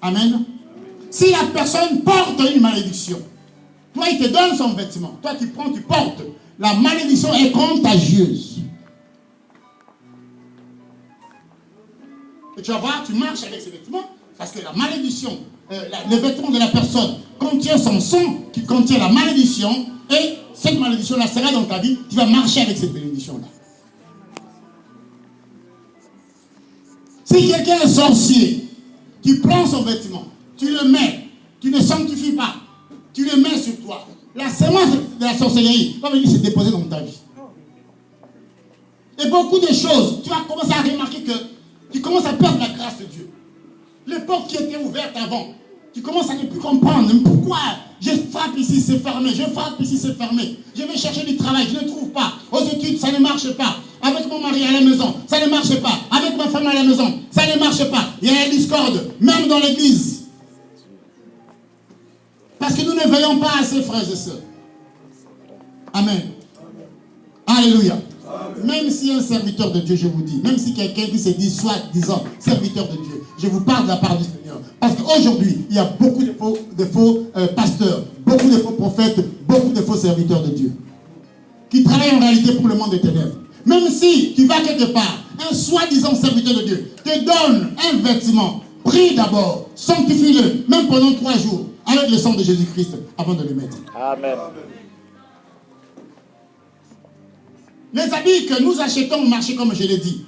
Amen. Si la personne porte une malédiction, toi il te donne son vêtement, toi tu prends, tu portes, la malédiction est contagieuse. Et tu vas voir, tu marches avec ces vêtements, parce que la malédiction, le vêtement de la personne contient son sang qui contient la malédiction, et cette malédiction-là sera dans ta vie, tu vas marcher avec cette malédiction-là. Si quelqu'un est sorcier, tu prends son vêtement, tu le mets, tu ne sanctifies pas, tu le mets sur toi. La sémence de la sorcellerie va venir se déposer dans ta vie. Et beaucoup de choses, tu vas commencer à remarquer que tu commences à perdre la grâce de Dieu. Les portes qui étaient ouvertes avant, tu commences à ne plus comprendre pourquoi je frappe ici, c'est fermé, je frappe ici, c'est fermé. Je vais chercher du travail, je ne trouve pas. Aux études, ça ne marche pas. Avec mon mari à la maison, ça ne marche pas. Avec ma femme à la maison, ça ne marche pas. Il y a une discorde, même dans l'église. Parce que nous ne veillons pas assez, frères et sœurs. Amen. Alléluia. Même si un serviteur de Dieu, je vous dis, même si quelqu'un qui se dit soi-disant serviteur de Dieu, je vous parle de la part du Seigneur. Parce qu'aujourd'hui, il y a beaucoup de faux pasteurs, beaucoup de faux prophètes, beaucoup de faux serviteurs de Dieu qui travaillent en réalité pour le monde des ténèbres. Même si tu vas quelque part, un soi-disant serviteur de Dieu te donne un vêtement, prie d'abord, sanctifie-le, même pendant 3 jours, avec le sang de Jésus-Christ, avant de le mettre. Amen. Les habits que nous achetons au marché, comme je l'ai dit,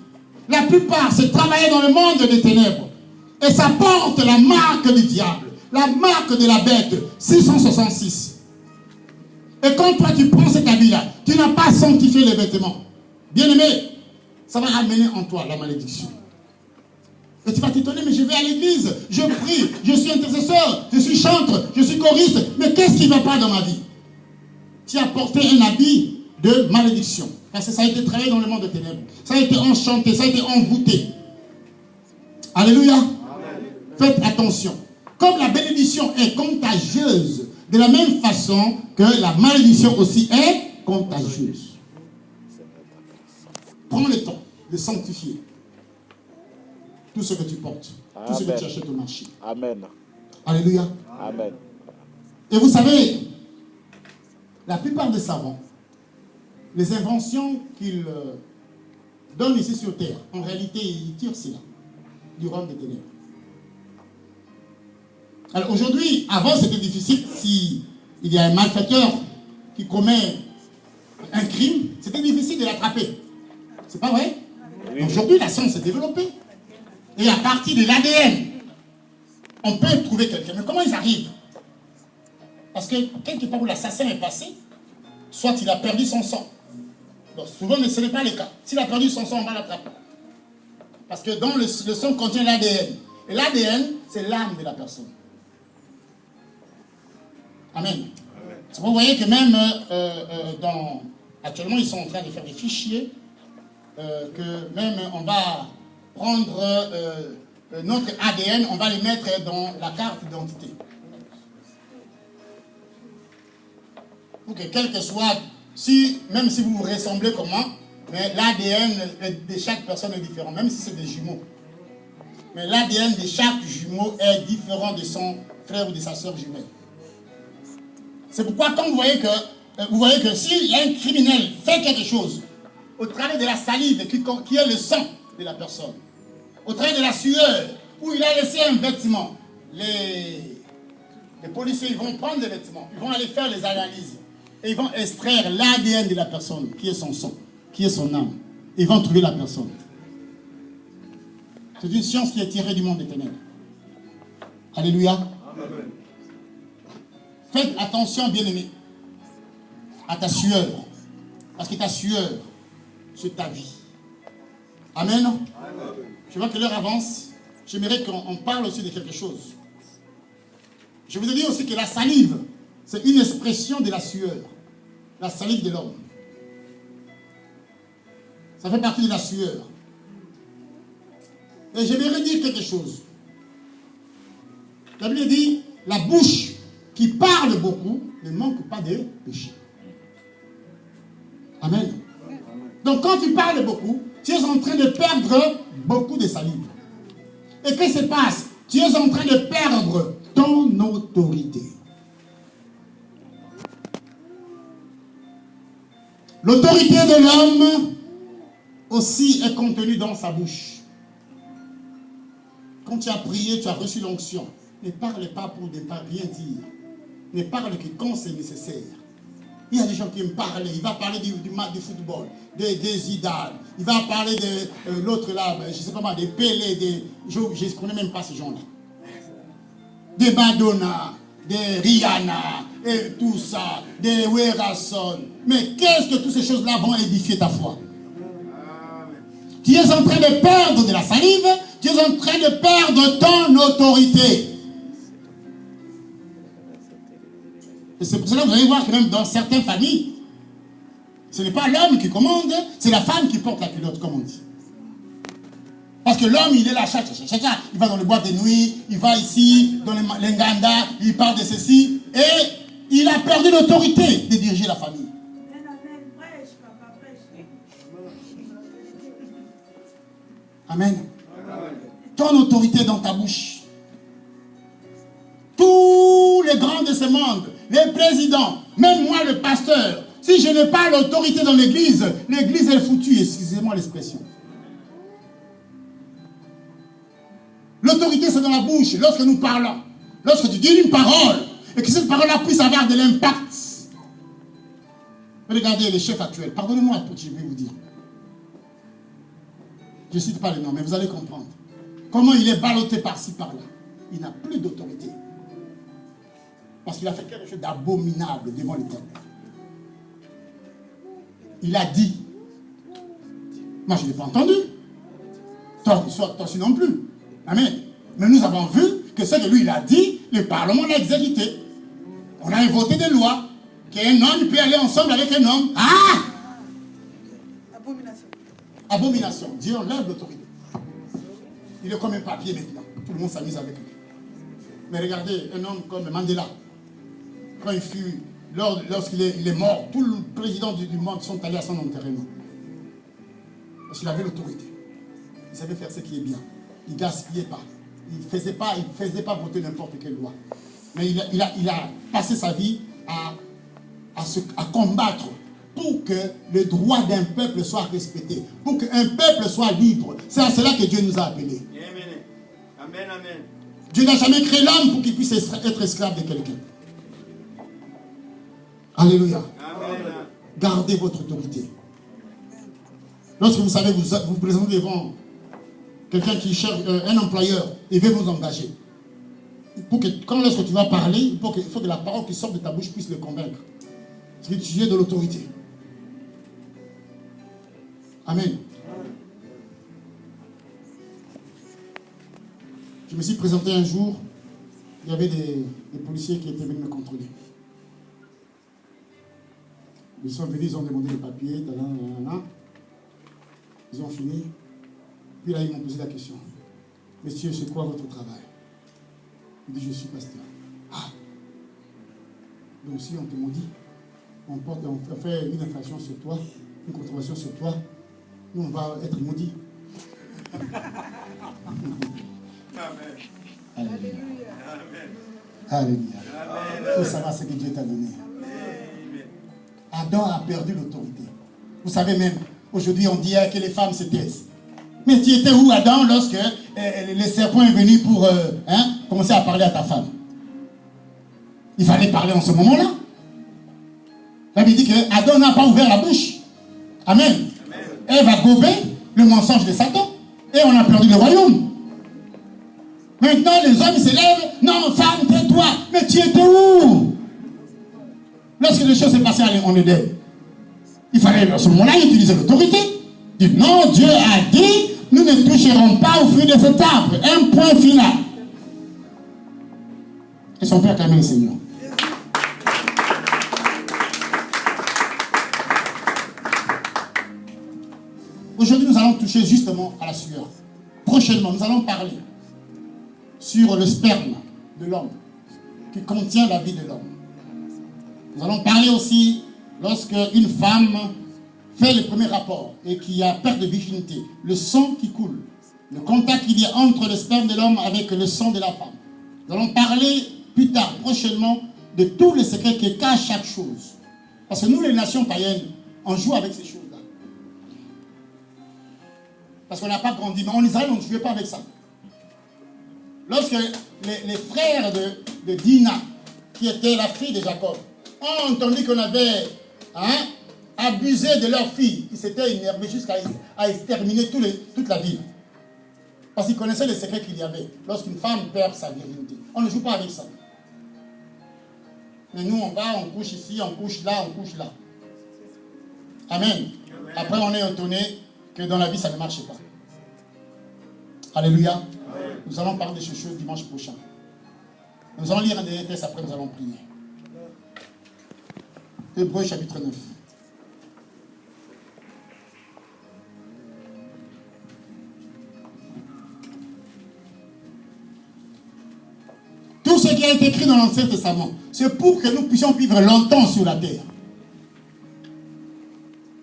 la plupart, c'est travailler dans le monde des ténèbres. Et ça porte la marque du diable, la marque de la bête, 666. Et quand toi, tu prends cet habit-là, tu n'as pas sanctifié les vêtements. Bien-aimé, ça va amener en toi la malédiction. Et tu vas t'étonner, mais je vais à l'église, je prie, je suis intercesseur, je suis chantre, je suis choriste, mais qu'est-ce qui ne va pas dans ma vie? Tu as porté un habit de malédiction. Parce que ça a été travaillé dans le monde des ténèbres. Ça a été enchanté, ça a été envoûté. Alléluia. Amen. Faites attention. Comme la bénédiction est contagieuse, de la même façon que la malédiction aussi est contagieuse. Prends le temps de sanctifier tout ce que tu portes, tout ce que tu achètes au marché. Amen. Alléluia. Amen. Et vous savez, la plupart des savants, les inventions qu'ils donnent ici sur terre, en réalité, ils tirent cela du royaume des ténèbres. Alors aujourd'hui, avant c'était difficile, si il y a un malfaiteur qui commet un crime, c'était difficile de l'attraper. C'est pas vrai? Oui. Aujourd'hui, la science s'est développée. Et à partir de l'ADN, on peut trouver quelqu'un. Mais comment ils arrivent? Parce que quelque part où l'assassin est passé, soit il a perdu son sang. Donc souvent, ce n'est pas le cas. S'il a perdu son sang, on va l'attraper. Parce que dans le sang contient l'ADN. Et l'ADN, c'est l'âme de la personne. Amen. Amen. Vous voyez que même actuellement, ils sont en train de faire des fichiers que même on va prendre notre ADN, on va les mettre dans la carte d'identité. Pour que quel que soit, même si vous vous ressemblez comment, mais l'ADN de chaque personne est différent, même si c'est des jumeaux. Mais l'ADN de chaque jumeau est différent de son frère ou de sa soeur jumelle. C'est pourquoi quand vous voyez que si un criminel fait quelque chose, au travers de la salive qui est le sang de la personne, au travers de la sueur, où il a laissé un vêtement, les policiers ils vont prendre les vêtements, ils vont aller faire les analyses, et ils vont extraire l'ADN de la personne, qui est son sang, qui est son âme. Ils vont trouver la personne. C'est une science qui est tirée du monde des ténèbres. Alléluia. Amen. Faites attention, bien-aimés, à ta sueur. Parce que ta sueur, c'est ta vie. Amen. Amen. Je vois que l'heure avance. J'aimerais qu'on parle aussi de quelque chose. Je vous ai dit aussi que la salive, c'est une expression de la sueur. La salive de l'homme. Ça fait partie de la sueur. Et j'aimerais dire quelque chose. La Bible dit, la bouche qui parle beaucoup ne manque pas de péché. Amen. Donc quand tu parles beaucoup, tu es en train de perdre beaucoup de salive. Et qu'est-ce qui se passe? Tu es en train de perdre ton autorité. L'autorité de l'homme aussi est contenue dans sa bouche. Quand tu as prié, tu as reçu l'onction. Ne parle pas pour ne pas rien dire. Ne parle que quand c'est nécessaire. Il y a des gens qui aiment parler. Il va parler du match de football, des Zidane. Il va parler de l'autre là, je ne sais pas moi, des Pelé, je ne connais même pas ces gens-là. Des Madonna, des Rihanna, et tout ça, des Werason. Mais qu'est-ce que toutes ces choses-là vont édifier ta foi? Tu es en train de perdre de la salive, tu es en train de perdre ton autorité. Et c'est pour cela que vous allez voir que même dans certaines familles, ce n'est pas l'homme qui commande, c'est la femme qui porte la culotte, comme on dit. Parce que l'homme, il est là, il va dans les boîtes de nuit, il va ici, dans les Nganda, il parle de ceci, et il a perdu l'autorité de diriger la famille. Amen. Ton autorité est dans ta bouche. Tous les grands de ce monde, les présidents, même moi le pasteur, si je n'ai pas l'autorité dans l'église, l'église est foutue, excusez-moi l'expression. L'autorité c'est dans la bouche, lorsque nous parlons. Lorsque tu dis une parole, et que cette parole-là puisse avoir de l'impact. Regardez les chefs actuels, pardonnez-moi pour ce que je vais vous dire. Je ne cite pas les noms, mais vous allez comprendre. Comment il est ballotté par-ci, par-là. Il n'a plus d'autorité. Parce qu'il a fait quelque chose d'abominable devant l'Éternel. Il a dit. Moi, je ne l'ai pas entendu. Toi non plus. Amen. Mais nous avons vu que ce que lui, il a dit, le Parlement l'a exécuté. On a voté des lois qu'un homme peut aller ensemble avec un homme. Ah! Abomination. Abomination. Dieu enlève l'autorité. Il est comme un papier maintenant. Tout le monde s'amuse avec lui. Mais regardez, un homme comme Mandela, quand il fut, lorsqu'il est mort, tous les présidents du monde sont allés à son enterrement. Parce qu'il avait l'autorité. Il savait faire ce qui est bien. Il ne gaspillait pas. Il ne faisait pas voter n'importe quelle loi. Mais il a passé sa vie à combattre pour que le droit d'un peuple soit respecté, pour qu'un peuple soit libre. C'est à cela que Dieu nous a appelés. Amen, amen. Dieu n'a jamais créé l'homme pour qu'il puisse être esclave de quelqu'un. Alléluia. Amen. Gardez votre autorité. Lorsque vous savez, vous vous présentez devant quelqu'un qui cherche un employeur et veut vous engager. Lorsque tu vas parler, il faut que la parole qui sort de ta bouche puisse le convaincre. Parce que tu es de l'autorité. Amen. Je me suis présenté un jour, il y avait des policiers qui étaient venus me contrôler. Ils sont venus, ils ont demandé les papiers, ils ont fini. Puis là, ils m'ont posé la question. Monsieur, c'est quoi votre travail? Il dit, je suis pasteur. Ah! Donc si on te maudit, on fait une infraction sur toi, une contravention sur toi, nous on va être maudits. Amen. Alléluia. Amen. Alléluia. Il faut savoir ce que Dieu t'a donné. Adam a perdu l'autorité. Vous savez même, aujourd'hui on dit que les femmes se taisent. Mais tu étais où, Adam, lorsque le serpent est venu pour commencer à parler à ta femme? Il fallait parler en ce moment-là. La Bible dit que Adam n'a pas ouvert la bouche. Amen. Elle va gober le mensonge de Satan. Et on a perdu le royaume. Maintenant, les hommes se lèvent. Non, femme, tais-toi. Mais tu étais où? Lorsque les choses s'est passées en Éden, il fallait à ce moment-là utiliser l'autorité. Dire non, Dieu a dit, nous ne toucherons pas au fruit de cet arbre. Un point final. Et son père acclamait le Seigneur. Aujourd'hui, nous allons toucher justement à la sueur. Prochainement, nous allons parler sur le sperme de l'homme qui contient la vie de l'homme. Nous allons parler aussi lorsque une femme fait le premier rapport et qu'il y a perte de virginité, le sang qui coule Le contact qu'il y a entre le sperme de l'homme avec le sang de la femme. Nous allons parler plus tard, prochainement, de tous les secrets que cache chaque chose. Parce que nous, les nations païennes, on joue avec ces choses-là. Parce qu'on n'a pas grandi. Mais en Israël, on ne jouait pas avec ça. Lorsque les frères de Dina, qui était la fille de Jacob, ont entendu qu'on avait abusé de leur fille, ils s'étaient énervés jusqu'à exterminer toute la ville. Parce qu'ils connaissaient les secrets qu'il y avait lorsqu'une femme perd sa virginité. On ne joue pas avec ça. Mais nous, on va, on couche ici, on couche là, on couche là. Amen. Après, on est étonné que dans la vie, ça ne marche pas. Alléluia. Amen. Nous allons parler de ces choses dimanche prochain. Nous allons lire un dernier texte, après nous allons prier. Hébreux chapitre 9. Tout ce qui a été écrit dans l'Ancien Testament, c'est pour que nous puissions vivre longtemps sur la terre.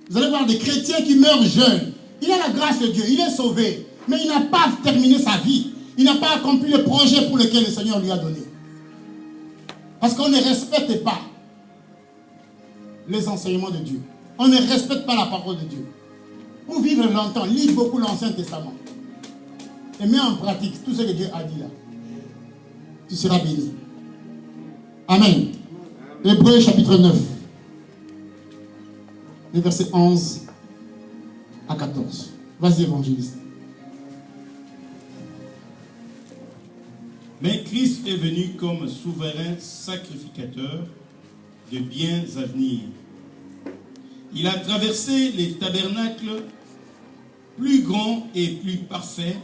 Vous allez voir des chrétiens qui meurent jeunes. Il a la grâce de Dieu, il est sauvé, mais il n'a pas terminé sa vie. Il n'a pas accompli le projet pour lequel le Seigneur lui a donné. Parce qu'on ne respecte pas les enseignements de Dieu. On ne respecte pas la parole de Dieu. Pour vivre longtemps, lis beaucoup l'Ancien Testament. Et mets en pratique tout ce que Dieu a dit là. Tu seras béni. Amen. Hébreux chapitre 9. Les versets 11 à 14. Vas-y, évangéliste. Mais Christ est venu comme souverain sacrificateur de biens à venir. Il a traversé les tabernacles plus grands et plus parfaits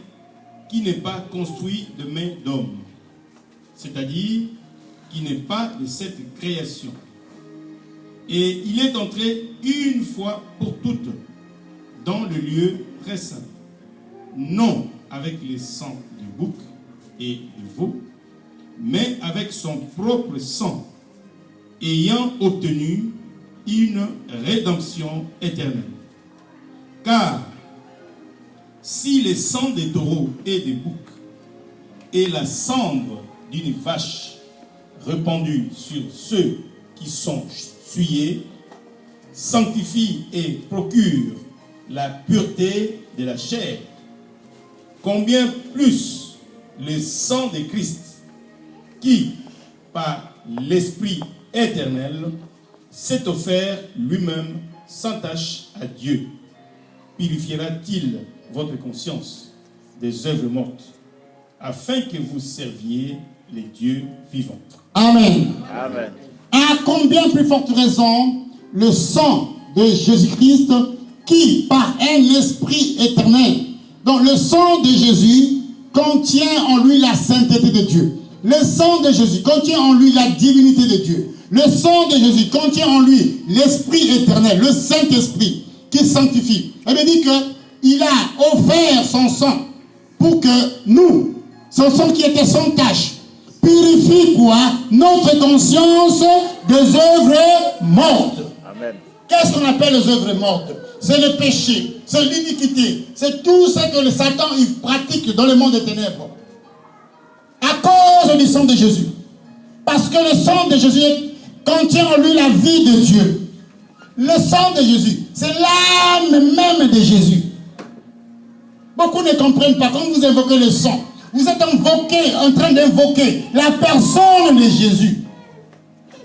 qui n'est pas construit de main d'homme, c'est-à-dire qui n'est pas de cette création. Et il est entré une fois pour toutes dans le lieu très saint, non avec les sangs du bouc et du veau, mais avec son propre sang, ayant obtenu une rédemption éternelle. Car si le sang des taureaux et des boucs et la cendre d'une vache répandue sur ceux qui sont souillés sanctifie et procure la pureté de la chair, combien plus le sang de Christ, qui, par l'Esprit éternel, s'est offert lui-même sans tache à Dieu, purifiera-t-il votre conscience des œuvres mortes, afin que vous serviez les dieux vivants. Amen. Amen. À combien plus forte raison le sang de Jésus-Christ, qui, par un esprit éternel, donc le sang de Jésus contient en lui la sainteté de Dieu. Le sang de Jésus contient en lui la divinité de Dieu. Le sang de Jésus contient en lui l'Esprit éternel, le Saint-Esprit, qui sanctifie. Elle me dit qu'il a offert son sang pour que nous, son sang qui était sans tache, purifie quoi? Notre conscience des œuvres mortes. Amen. Qu'est-ce qu'on appelle les œuvres mortes? C'est le péché, c'est l'iniquité, c'est tout ce que le Satan il pratique dans le monde des ténèbres. À cause du sang de Jésus. Parce que le sang de Jésus contient en lui la vie de Dieu. Le sang de Jésus, c'est l'âme même de Jésus. Beaucoup ne comprennent pas. Quand vous invoquez le sang, vous êtes en train d'invoquer la personne de Jésus.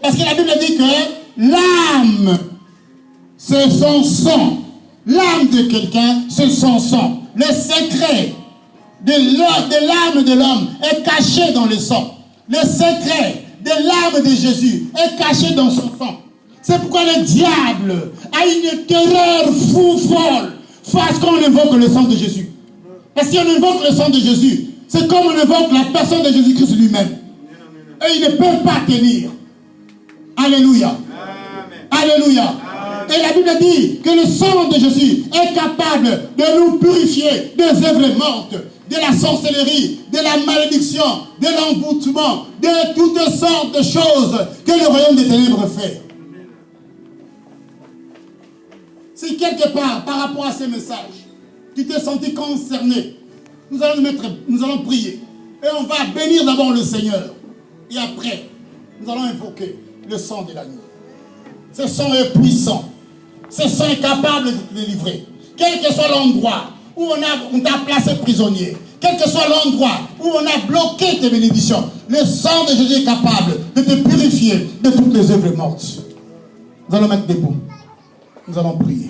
Parce que la Bible dit que l'âme, c'est son sang. L'âme de quelqu'un, c'est son sang. Le secret de l'âme de l'homme est caché dans le sang. Le secret de l'âme de Jésus est caché dans son sang. C'est pourquoi le diable a une terreur folle face qu'on invoque le sang de Jésus. Parce que si on invoque le sang de Jésus, c'est comme on invoque la personne de Jésus-Christ lui-même. Et il ne peut pas tenir. Alléluia. Amen. Alléluia. Amen. Et la Bible dit que le sang de Jésus est capable de nous purifier des œuvres mortes, de la sorcellerie, de la malédiction, de l'envoûtement, de toutes sortes de choses que le royaume des ténèbres fait. Si quelque part, par rapport à ces messages, tu t'es senti concerné, Nous allons prier. Et on va bénir d'abord le Seigneur. Et après, nous allons invoquer le sang de l'agneau. Ce sang est puissant. Ce sang est capable de te délivrer. Quel que soit l'endroit où on t'a placé prisonnier, quel que soit l'endroit où on a bloqué tes bénédictions, le sang de Jésus est capable de te purifier de toutes les œuvres mortes. Nous allons mettre debout. Nous allons prier.